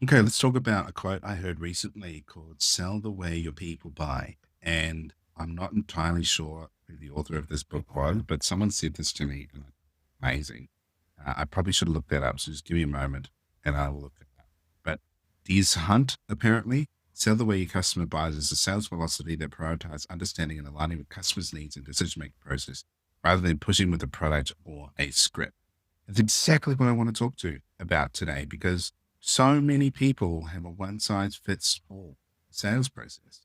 Okay, let's talk about a quote I heard recently called Sell the Way Your People Buy. And I'm not entirely sure who the author of this book was, but someone said this to me and it's amazing. I probably should have looked that up. So just give me a moment and I will look it up. But Dees Hunt, apparently, sell the way your customer buys is a sales philosophy that prioritizes understanding and aligning with customers' needs and decision making process rather than pushing with a product or a script. It's exactly what I want to talk to about today because so many people have a one size fits all sales process.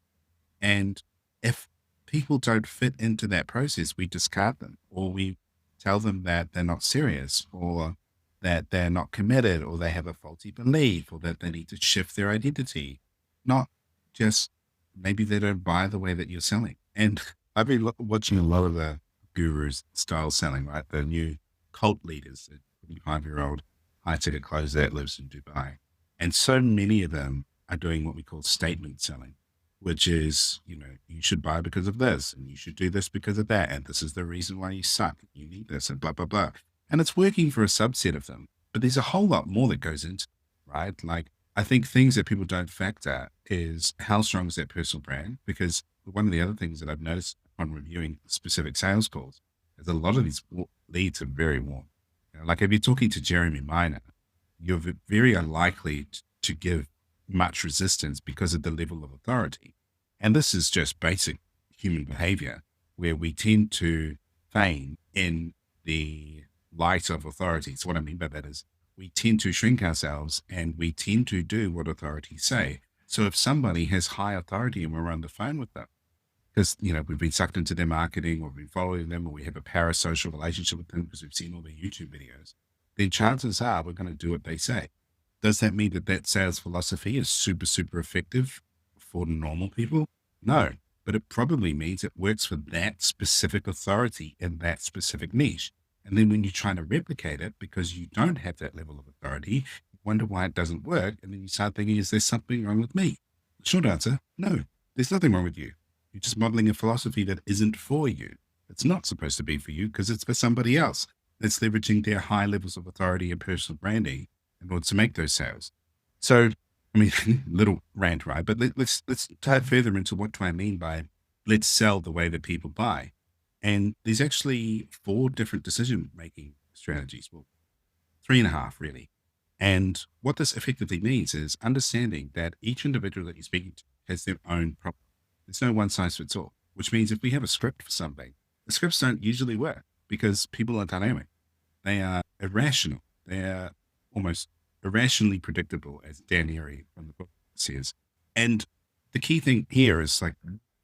And if people don't fit into that process, we discard them or we tell them that they're not serious or that they're not committed or they have a faulty belief or that they need to shift their identity, not just maybe they don't buy the way that you're selling. And I've been watching a lot of the gurus style selling, right? The new cult leaders, the 25-year-old high ticket clothes that lives in Dubai. And so many of them are doing what we call statement selling, which is, you should buy because of this and you should do this because of that. And this is the reason why you suck. You need this and blah, blah, blah. And it's working for a subset of them. But there's a whole lot more that goes into it, right? Like, I think things that people don't factor is how strong is that personal brand? Because one of the other things that I've noticed on reviewing specific sales calls is a lot of these leads are very warm. Like if you're talking to Jeremy Miner, you're very unlikely to give much resistance because of the level of authority. And this is just basic human behavior where we tend to feign in the light of authority. So what I mean by that is we tend to shrink ourselves and we tend to do what authorities say. So if somebody has high authority and we're on the phone with them, because we've been sucked into their marketing or we've been following them or we have a parasocial relationship with them because we've seen all their YouTube videos, then chances are we're going to do what they say. Does that mean that that sales philosophy is super, super effective for normal people? No, but it probably means it works for that specific authority in that specific niche. And then when you're trying to replicate it because you don't have that level of authority, you wonder why it doesn't work. And then you start thinking, is there something wrong with me? Short answer, no, there's nothing wrong with you. You're just modeling a philosophy that isn't for you. It's not supposed to be for you because it's for somebody else that's leveraging their high levels of authority and personal branding in order to make those sales. So, I mean, little rant, right? But let's dive further into what do I mean by let's sell the way that people buy. And there's actually four different decision making strategies. Well, three and a half really. And what this effectively means is understanding that each individual that you're speaking to has their own problem. There's no one size fits all, which means if we have a script for something, the scripts don't usually work because people are dynamic. They are irrational. They are almost irrationally predictable, as Dan Erie from the book says. And the key thing here is like,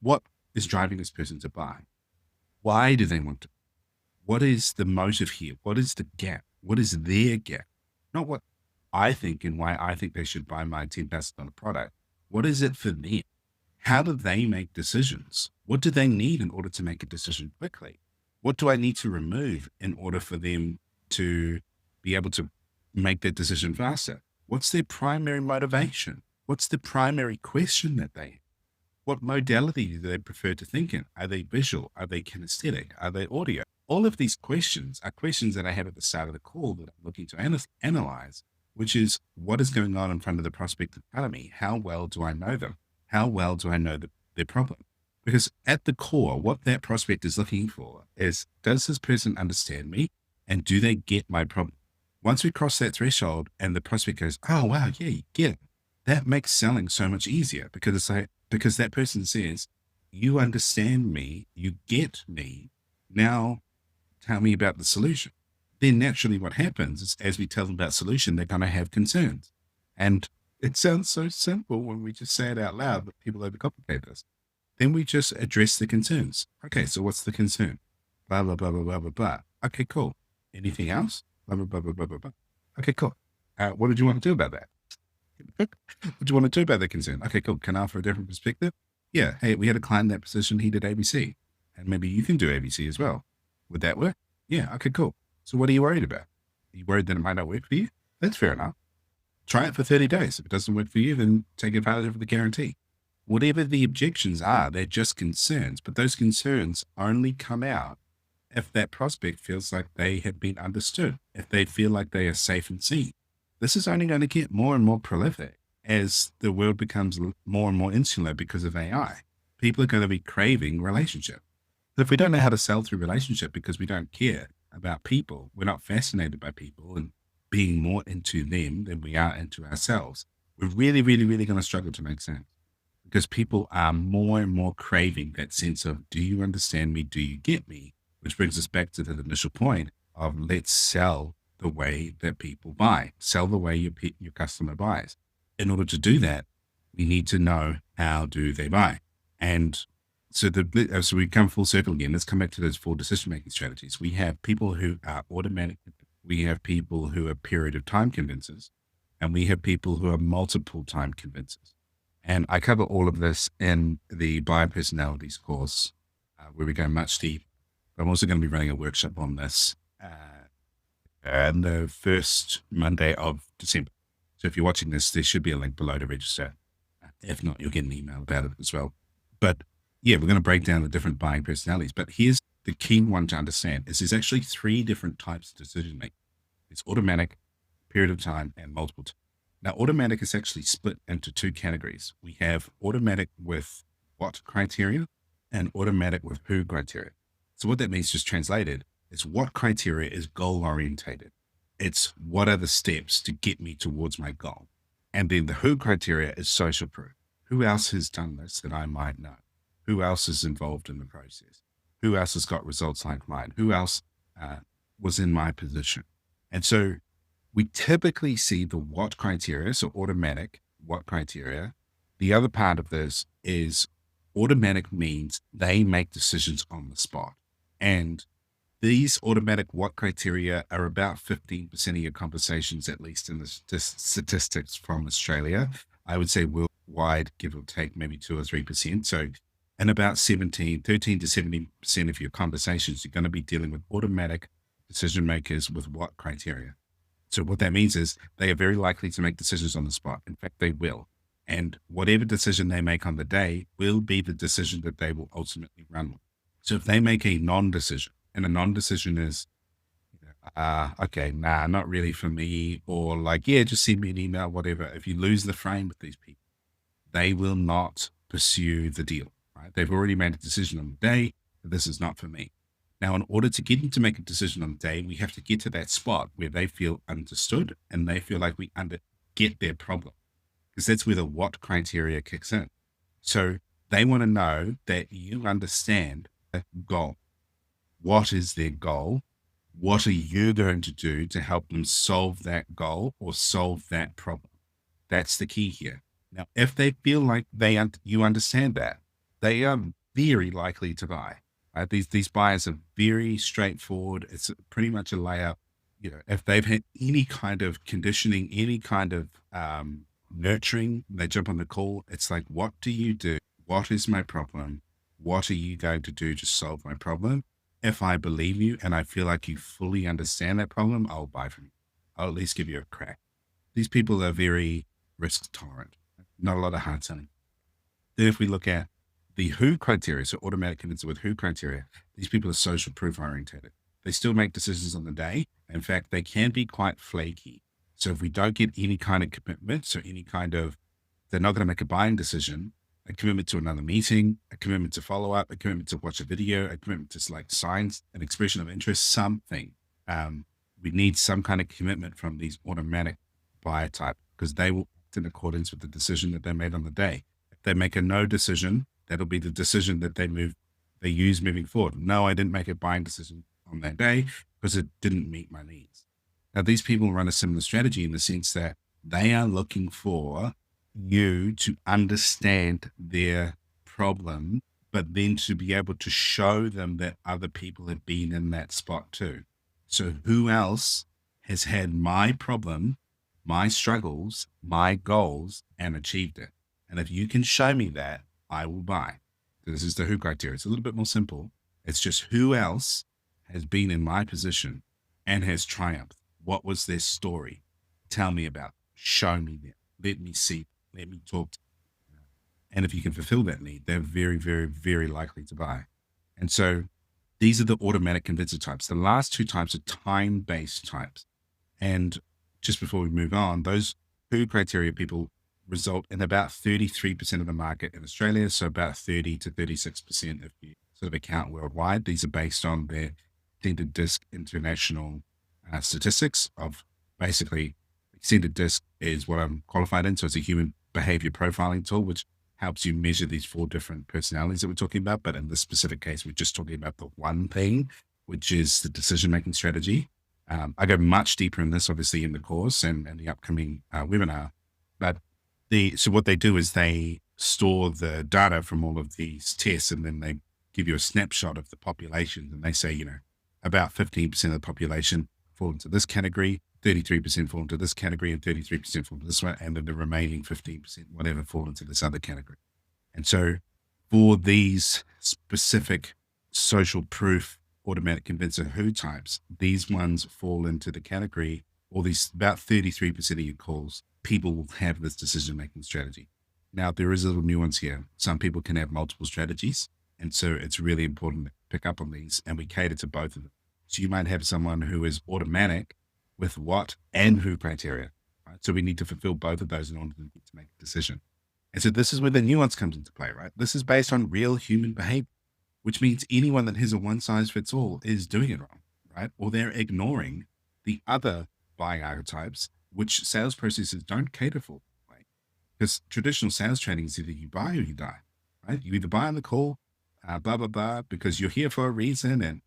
what is driving this person to buy? Why do they want to? What is the motive here? What is the gap? What is their gap? Not what I think and why I think they should buy my $10,000 product. What is it for them? How do they make decisions? What do they need in order to make a decision quickly? What do I need to remove in order for them to be able to make that decision faster? What's their primary motivation? What's the primary question that they have? What modality do they prefer to think in? Are they visual? Are they kinesthetic? Are they audio? All of these questions are questions that I have at the start of the call that I'm looking to analyze, which is what is going on in front of the prospect in front of me? How well do I know them? How well do I know their problem? Because at the core, what that prospect is looking for is, does this person understand me? And do they get my problem? Once we cross that threshold and the prospect goes, oh, wow, yeah, you get it. That makes selling so much easier because it's like, because that person says, you understand me, you get me. Now tell me about the solution. Then naturally what happens is as we tell them about solution, they're going to have concerns. And it sounds so simple when we just say it out loud, but people overcomplicate this. Then we just address the concerns. Okay, so what's the concern? Blah, blah, blah, blah, blah, blah, blah. Okay, cool. Anything else? Blah, blah, blah, blah, blah, blah, blah. Okay, cool. What did you want to do about that? What do you want to do about that concern? Okay, cool. Can I offer a different perspective? Yeah. Hey, we had a client in that position. He did ABC. And maybe you can do ABC as well. Would that work? Yeah. Okay, cool. So what are you worried about? Are you worried that it might not work for you? That's fair enough. Try it for 30 days. If it doesn't work for you, then take advantage of the guarantee. Whatever the objections are, they're just concerns, but those concerns only come out if that prospect feels like they have been understood, if they feel like they are safe and seen. This is only going to get more and more prolific as the world becomes more and more insular because of AI. People are going to be craving relationship. If we don't know how to sell through relationship because we don't care about people, we're not fascinated by people and being more into them than we are into ourselves, we're really, really, really going to struggle to make sense because people are more and more craving that sense of, do you understand me? Do you get me? Which brings us back to the initial point of let's sell the way that people buy, sell the way your customer buys. In order to do that, we need to know how do they buy. And so we come full circle again. Let's come back to those 4 decision-making strategies. We have people who are automatic. We have people who are period of time convincers, and we have people who are multiple time convincers. And I cover all of this in the biopersonalities course, where we go much deep. I'm also going to be running a workshop on this on the first Monday of December. So if you're watching this, there should be a link below to register. If not, you'll get an email about it as well. But yeah, we're going to break down the different buying personalities. But here's the key one to understand is there's actually 3 different types of decision making. It's automatic, period of time, and multiple time. Now, automatic is actually split into 2 categories. We have automatic with what criteria and automatic with who criteria. So what that means, just translated, is what criteria is goal orientated. It's what are the steps to get me towards my goal. And then the who criteria is social proof. Who else has done this that I might know? Who else is involved in the process? Who else has got results like mine? Who else was in my position? And so we typically see the what criteria, so automatic, what criteria. The other part of this is automatic means they make decisions on the spot. And these automatic what criteria are about 15% of your conversations, at least in the statistics from Australia. I would say worldwide, give or take maybe 2 or 3%. So, and about 13 to 70% of your conversations, you're going to be dealing with automatic decision makers with what criteria. So what that means is they are very likely to make decisions on the spot. In fact, they will. And whatever decision they make on the day will be the decision that they will ultimately run with. So if they make a non-decision, and a non-decision is, okay, nah, not really for me, or like, yeah, just send me an email, whatever. If you lose the frame with these people, they will not pursue the deal, right? They've already made a decision on the day that this is not for me. Now, in order to get them to make a decision on the day, we have to get to that spot where they feel understood and they feel like we get their problem, because that's where the what criteria kicks in. So they want to know that you understand the goal. What is their goal? What are you going to do to help them solve that goal or solve that problem? That's the key here. Now, if they feel like you understand that, they are very likely to buy. Right? These buyers are very straightforward. It's pretty much a layup. If they've had any kind of conditioning, any kind of nurturing, they jump on the call. It's like, what do you do? What is my problem? What are you going to do to solve my problem? If I believe you and I feel like you fully understand that problem, I'll buy from you. I'll at least give you a crack. These people are very risk tolerant, not a lot of hard selling. Then if we look at the who criteria, so automatic convincers with who criteria, these people are social proof orientated. They still make decisions on the day. In fact, they can be quite flaky. So if we don't get any kind of commitment, so any kind of, they're not going to make a buying decision, a commitment to another meeting, a commitment to follow up, a commitment to watch a video, a commitment to like signs, an expression of interest, something. We need some kind of commitment from these automatic buyer type, because they will act in accordance with the decision that they made on the day. If they make a no decision, that'll be the decision that they use moving forward. No, I didn't make a buying decision on that day because it didn't meet my needs. Now, these people run a similar strategy in the sense that they are looking for you to understand their problem, but then to be able to show them that other people have been in that spot too. So who else has had my problem, my struggles, my goals, and achieved it? And if you can show me that, I will buy. So this is the who criteria. It's a little bit more simple. It's just who else has been in my position and has triumphed. What was their story? Tell me about it. Show me them. Let me see. Let me talk to them. And if you can fulfill that need, they're very, very, very likely to buy. And so these are the automatic convincer types. The last 2 types are time-based types. And just before we move on, those who criteria people result in about 33% of the market in Australia. So about 30 to 36% of the sort of account worldwide. These are based on their extended disk international statistics of basically extended disk is what I'm qualified in. So it's a human behavior profiling tool, which helps you measure these four different personalities that we're talking about. But in this specific case, we're just talking about the one thing, which is the decision-making strategy. I go much deeper in this, obviously, in the course and the upcoming webinar. But so what they do is they store the data from all of these tests, and then they give you a snapshot of the population. And they say, about 15% of the population fall into this category, 33% fall into this category, and 33% fall into this one, and then the remaining 15%, whatever, fall into this other category. And so for these specific social proof automatic convincer who types, these ones fall into the category, or these about 33% of your calls, people will have this decision-making strategy. Now, there is a little nuance here. Some people can have multiple strategies. And so it's really important to pick up on these, and we cater to both of them. So you might have someone who is automatic with what and who criteria, right? So we need to fulfill both of those in order to make a decision. And so this is where the nuance comes into play, right? This is based on real human behavior, which means anyone that has a one size fits all is doing it wrong, right? Or they're ignoring the other buying archetypes, which sales processes don't cater for, right? Because traditional sales training is either you buy or you die, right? You either buy on the call, blah, blah, blah, because you're here for a reason. And,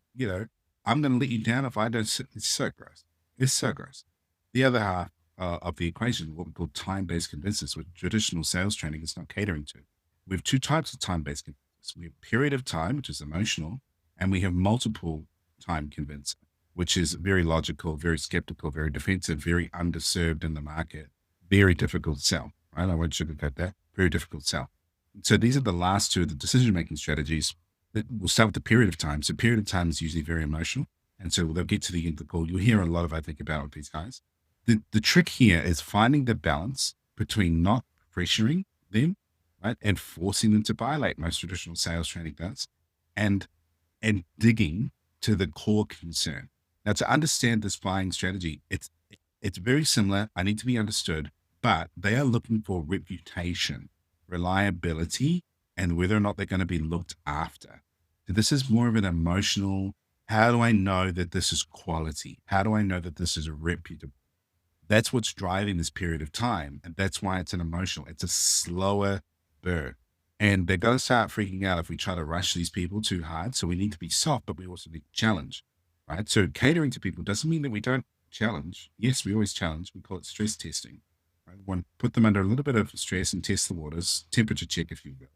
I'm going to let you down if I don't. It's so gross. It's so gross. The other half of the equation, what we call time-based convincers, which traditional sales training is not catering to. We have two types of time-based convincers. We have period of time, which is emotional, and we have multiple time convincer, which is very logical, very skeptical, very defensive, very underserved in the market, very difficult to sell, right? I won't sugarcoat that. Very difficult to sell. So these are the last two of the decision-making strategies. We'll start with the period of time. So period of time is usually very emotional. And so they'll get to the end of the call. You'll hear a lot of, I think, about with these guys. The trick here is finding the balance between not pressuring them, right, and forcing them to buy, like most traditional sales training does, and digging to the core concern. Now, to understand this buying strategy, it's very similar. I need to be understood, but they are looking for reputation, reliability, and whether or not they're going to be looked after. So this is more of an emotional, how do I know that this is quality? How do I know that this is reputable? That's what's driving this period of time. And that's why it's an emotional, it's a slower burn. And they're going to start freaking out if we try to rush these people too hard. So we need to be soft, but we also need to challenge, right? So catering to people doesn't mean that we don't challenge. Yes, we always challenge. We call it stress testing. Right? One, put them under a little bit of stress and test the waters, temperature check, if you will,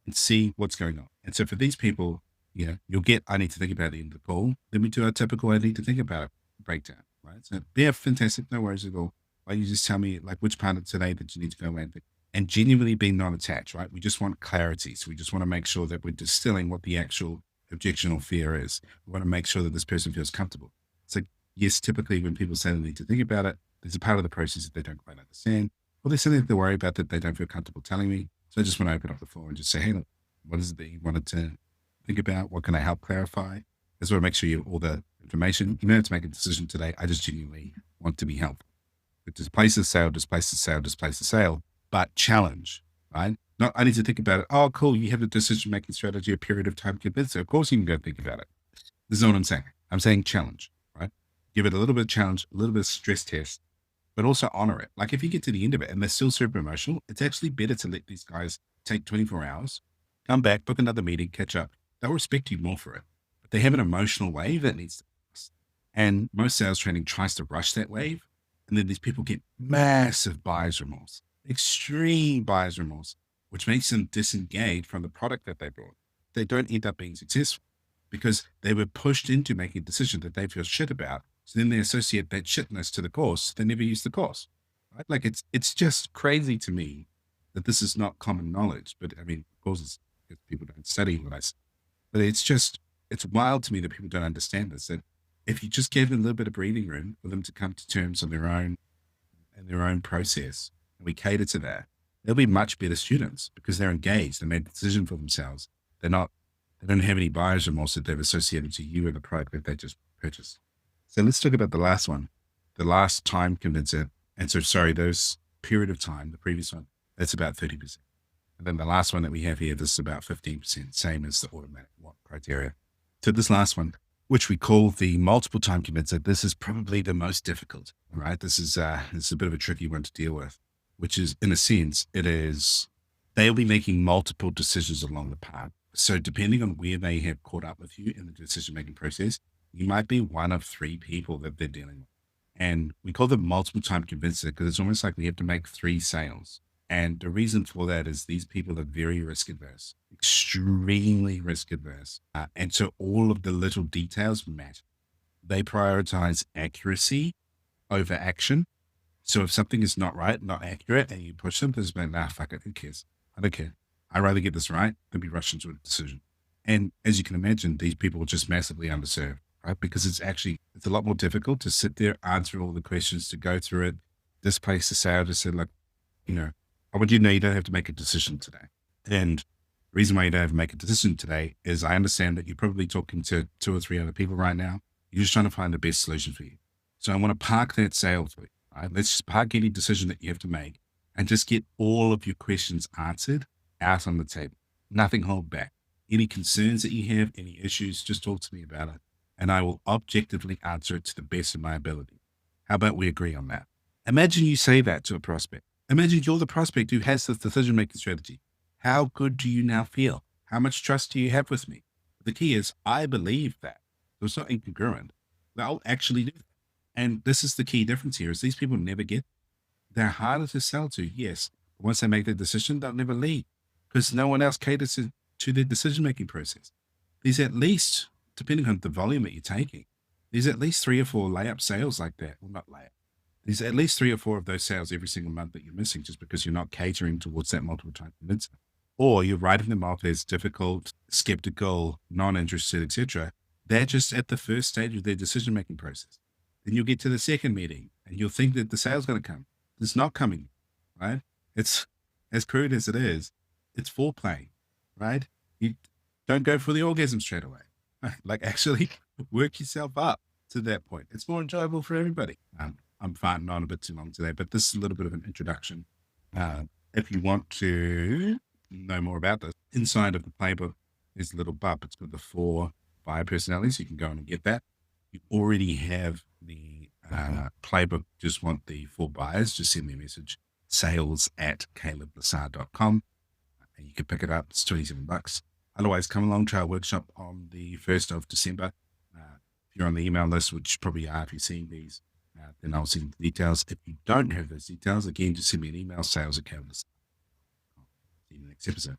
and see what's going on. And so for these people, you'll get, I need to think about the end of the call. Then we do our typical, I need to think about it breakdown, right? So yeah, fantastic. No worries at all. Why you just tell me like which part of today that you need to go away and genuinely being non-attached, right? We just want clarity. So we just want to make sure that we're distilling what the actual objection or fear is. We want to make sure that this person feels comfortable. So yes, typically when people say they need to think about it, there's a part of the process that they don't quite understand, or there's something that they worry about that they don't feel comfortable telling me. So I just want to open up the floor and just say, hey, look, what is it that you wanted to think about? What can I help clarify? I just want to make sure you have all the information. You don't have to make a decision today. I just genuinely want to be helpful. But displace the sale, displace the sale, displace the sale, but challenge, right? Not, I need to think about it. Oh, cool. You have a decision-making strategy, a period of time convincer. Of course you can go think about it. This is what I'm saying. I'm saying challenge, right? Give it a little bit of challenge, a little bit of stress test, but also honor it. Like if you get to the end of it and they're still super emotional, it's actually better to let these guys take 24 hours, come back, book another meeting, catch up. They'll respect you more for it. But they have an emotional wave that needs to pass. And most sales training tries to rush that wave. And then these people get massive buyer's remorse, extreme buyer's remorse, which makes them disengage from the product that they brought. They don't end up being successful because they were pushed into making a decision that they feel shit about. So then they associate that shitness to the course. They never use the course, right? Like it's just crazy to me that this is not common knowledge. But I mean, of course, it's because people don't study what I say. But it's wild to me that people don't understand this. That if you just gave them a little bit of breathing room for them to come to terms on their own and their own process, and we cater to that, they'll be much better students because they're engaged. They made a decision for themselves. They don't have any buyer's remorse that they've associated to you and the product that they just purchased. So let's talk about the last one, the last time convincer, and so sorry, those period of time, the previous one, that's about 30%. And then the last one that we have here, this is about 15%, same as the automatic want criteria. So this last one, which we call the multiple time convincer, this is probably the most difficult, right? This is a bit of a tricky one to deal with, which is, in a sense, they'll be making multiple decisions along the path. So depending on where they have caught up with you in the decision-making process, you might be one of three people that they're dealing with. And we call them multiple time convincer because it's almost like we have to make 3 sales. And the reason for that is these people are very risk adverse, extremely risk adverse. And so all of the little details matter. They prioritize accuracy over action. So if something is not right, not accurate, and you push them, there's like, nah, fuck it, who cares? I don't care. I'd rather get this right than be rushed into a decision. And as you can imagine, these people are just massively underserved, right? Because it's a lot more difficult to sit there, answer all the questions, to go through it, displace the sale, just say, look, I want you to know you don't have to make a decision today. And the reason why you don't have to make a decision today is I understand that you're probably talking to 2 or 3 other people right now. You're just trying to find the best solution for you. So I want to park that sale for you. Right? Let's just park any decision that you have to make and just get all of your questions answered out on the table. Nothing hold back. Any concerns that you have, any issues, just talk to me about it. And I will objectively answer it to the best of my ability. How about we agree on that? Imagine you say that to a prospect. Imagine you're the prospect who has this decision-making strategy. How good do you now feel? How much trust do you have with me? The key is, I believe that. So it's not incongruent. They'll actually do that. And this is the key difference here, is these people never get, they're harder to sell to, yes. But once they make their decision, they'll never leave because no one else caters to their decision-making process. There's at least, depending on the volume that you're taking, there's at least 3 or 4 layup sales like that. Well, not layup. There's at least 3 or 4 of those sales every single month that you're missing just because you're not catering towards that multiple time convincer. Or you're writing them off as difficult, skeptical, non-interested, etc. They're just at the first stage of their decision-making process. Then you'll get to the second meeting and you'll think that the sale's going to come. It's not coming, right? It's as crude as it is. It's foreplay, right? You don't go for the orgasm straight away. Like actually work yourself up to that point. It's more enjoyable for everybody. I'm farting on a bit too long today, but this is a little bit of an introduction. If you want to know more about this, inside of the playbook is a little bub. It's got the 4 buyer personalities. You can go in and get that. You already have the playbook. Just want the 4 buyers. Just send me a message, sales@caleblassard.com, and you can pick it up. It's $27. Otherwise, come along to our workshop on the 1st of December. If you're on the email list, which you probably are if you're seeing these, then I'll send the details. If you don't have those details, again, just send me an email, sales@caleblassard.com. See you in the next episode.